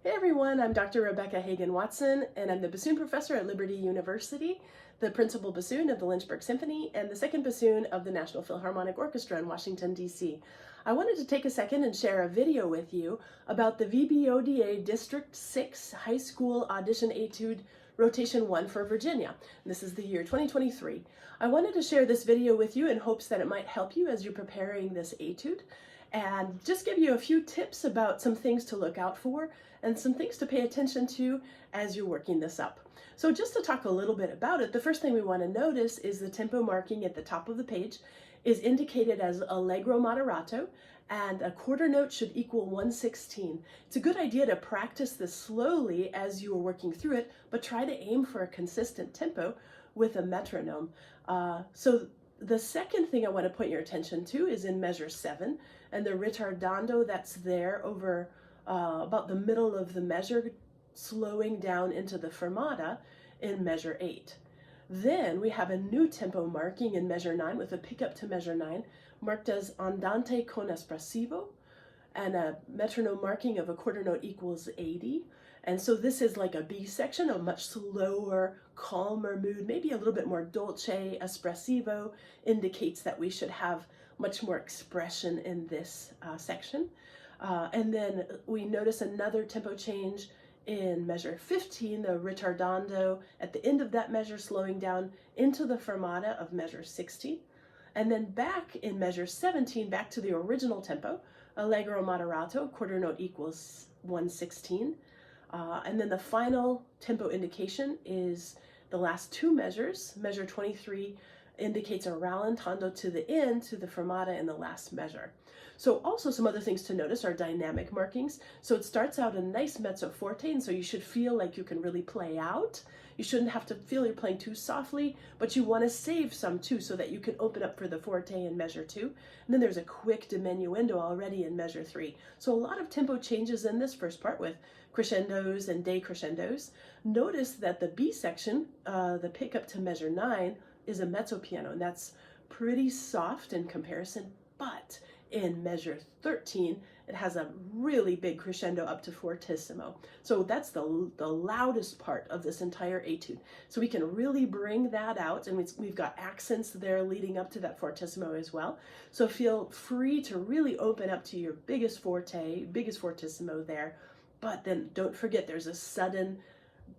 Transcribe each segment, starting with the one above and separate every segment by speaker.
Speaker 1: Hey everyone, I'm Dr. Rebecca Hagan-Watson, and I'm the bassoon professor at Liberty University, the principal bassoon of the Lynchburg Symphony, and the second bassoon of the National Philharmonic Orchestra in Washington, D.C. I wanted to take a second and share a video with you about the VBODA District 6 High School Audition Etude Rotation 1 for Virginia. This is the year 2023. I wanted to share this video with you in hopes that it might help you as you're preparing this etude, and just give you a few tips about some things to look out for and some things to pay attention to as you're working this up. So just to talk a little bit about it, the first thing we want to notice is the tempo marking at the top of the page is indicated as allegro moderato, and a quarter note should equal 1/16. It's a good idea to practice this slowly as you are working through it, but try to aim for a consistent tempo with a metronome. So the second thing I want to point your attention to is in measure 7, and the ritardando that's there over about the middle of the measure, slowing down into the fermata in measure 8. Then we have a new tempo marking in measure 9 with a pickup to measure 9, marked as andante con espressivo, and a metronome marking of a quarter note equals 80. And so this is like a B section, a much slower, calmer mood, maybe a little bit more dolce, espressivo, indicates that we should have much more expression in this section. And then we notice another tempo change in measure 15, the ritardando at the end of that measure slowing down into the fermata of measure 60. And then back in measure 17, back to the original tempo, allegro moderato, quarter note equals 1/16. And then the final tempo indication is the last two measures. Measure 23 indicates a rallentando to the end, to the fermata in the last measure. So also some other things to notice are dynamic markings. So it starts out a nice mezzo forte, and so you should feel like you can really play out. You shouldn't have to feel you're playing too softly, but you want to save some too so that you can open up for the forte in measure 2. And then there's a quick diminuendo already in measure 3. So a lot of tempo changes in this first part with crescendos and decrescendos. Notice that the B section, the pickup to measure 9, is a mezzo piano, and that's pretty soft in comparison, but in measure 13, it has a really big crescendo up to fortissimo. So that's the loudest part of this entire etude. So we can really bring that out, and we've got accents there leading up to that fortissimo as well. So feel free to really open up to your biggest forte, biggest fortissimo there, but then don't forget there's a sudden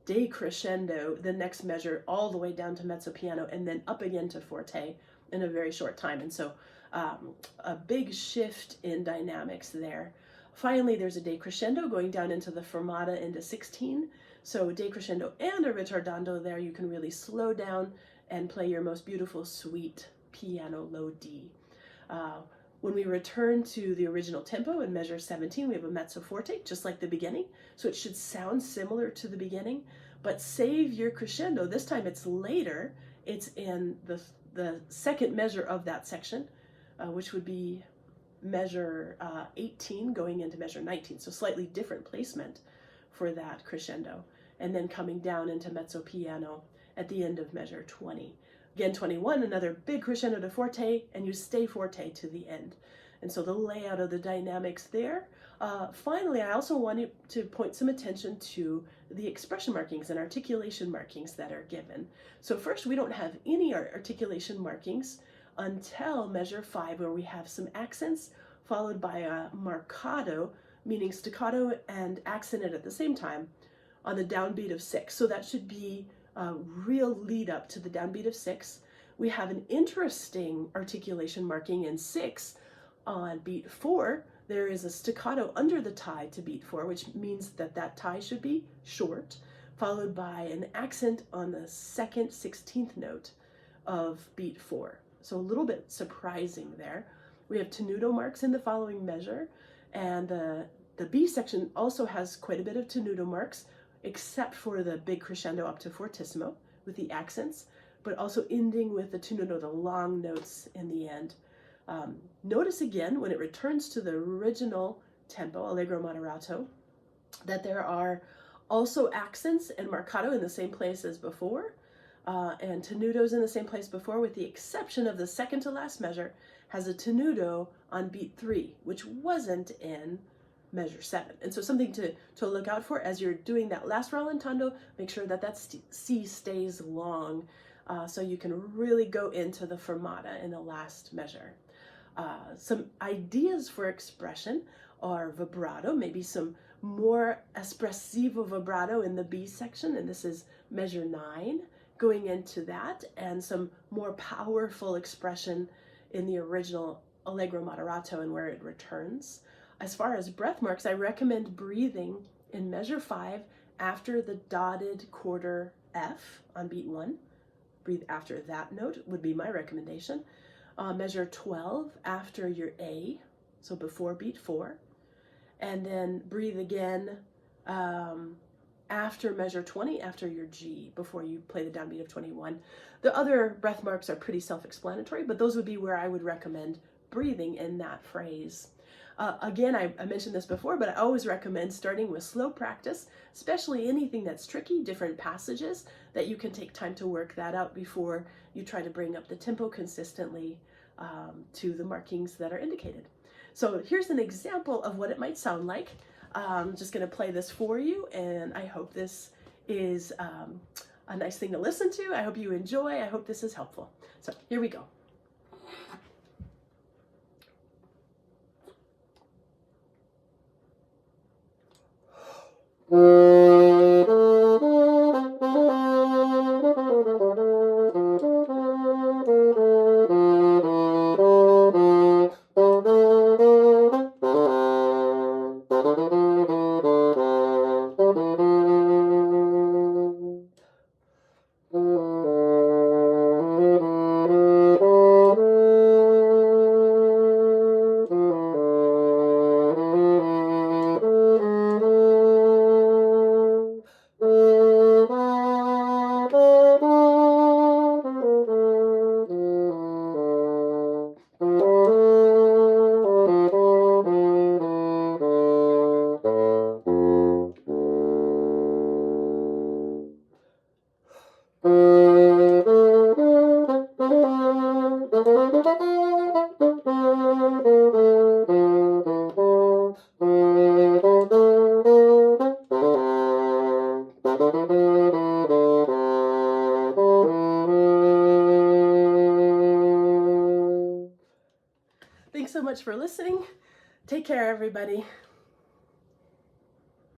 Speaker 1: decrescendo the next measure all the way down to mezzo piano and then up again to forte in a very short time. And so a big shift in dynamics there. Finally, there's a decrescendo going down into the fermata into 16. So decrescendo and a ritardando there. You can really slow down and play your most beautiful sweet piano low D. When we return to the original tempo in measure 17, we have a mezzo forte, just like the beginning. So it should sound similar to the beginning, but save your crescendo. This time it's later. It's in the second measure of that section, which would be measure 18 going into measure 19. So slightly different placement for that crescendo. And then coming down into mezzo piano at the end of measure 20. Again, 21, another big crescendo to forte, and you stay forte to the end. And so the layout of the dynamics there. Finally, I also wanted to point some attention to the expression markings and articulation markings that are given. So first, we don't have any articulation markings until measure 5, where we have some accents followed by a marcato, meaning staccato and accented at the same time on the downbeat of 6. So that should be a real lead up to the downbeat of 6. We have an interesting articulation marking in 6 on beat 4. There is a staccato under the tie to beat 4, which means that that tie should be short, followed by an accent on the second 16th note of beat 4. So a little bit surprising there. We have tenuto marks in the following measure, and the B section also has quite a bit of tenuto marks, except for the big crescendo up to fortissimo with the accents, but also ending with the tenuto, the long notes in the end. Notice again, when it returns to the original tempo, allegro moderato, that there are also accents and marcato in the same place as before, and tenutos in the same place before, with the exception of the second to last measure has a tenuto on beat 3, which wasn't in measure 7. And so something to look out for as you're doing that last rallentando, make sure that that C stays long so you can really go into the fermata in the last measure. Some ideas for expression are vibrato, maybe some more espressivo vibrato in the B section, and this is measure 9, going into that, and some more powerful expression in the original allegro moderato and where it returns. As far as breath marks, I recommend breathing in measure 5 after the dotted quarter F on beat 1. Breathe after that note would be my recommendation. Measure 12 after your A, so before beat 4. And then breathe again after measure 20, after your G, before you play the downbeat of 21. The other breath marks are pretty self-explanatory, but those would be where I would recommend breathing in that phrase. Again, I mentioned this before, but I always recommend starting with slow practice, especially anything that's tricky, different passages, that you can take time to work that out before you try to bring up the tempo consistently to the markings that are indicated. So here's an example of what it might sound like. I'm just going to play this for you, and I hope this is a nice thing to listen to. I hope you enjoy. I hope this is helpful. So here we go. Thanks so much for listening. Take care, everybody.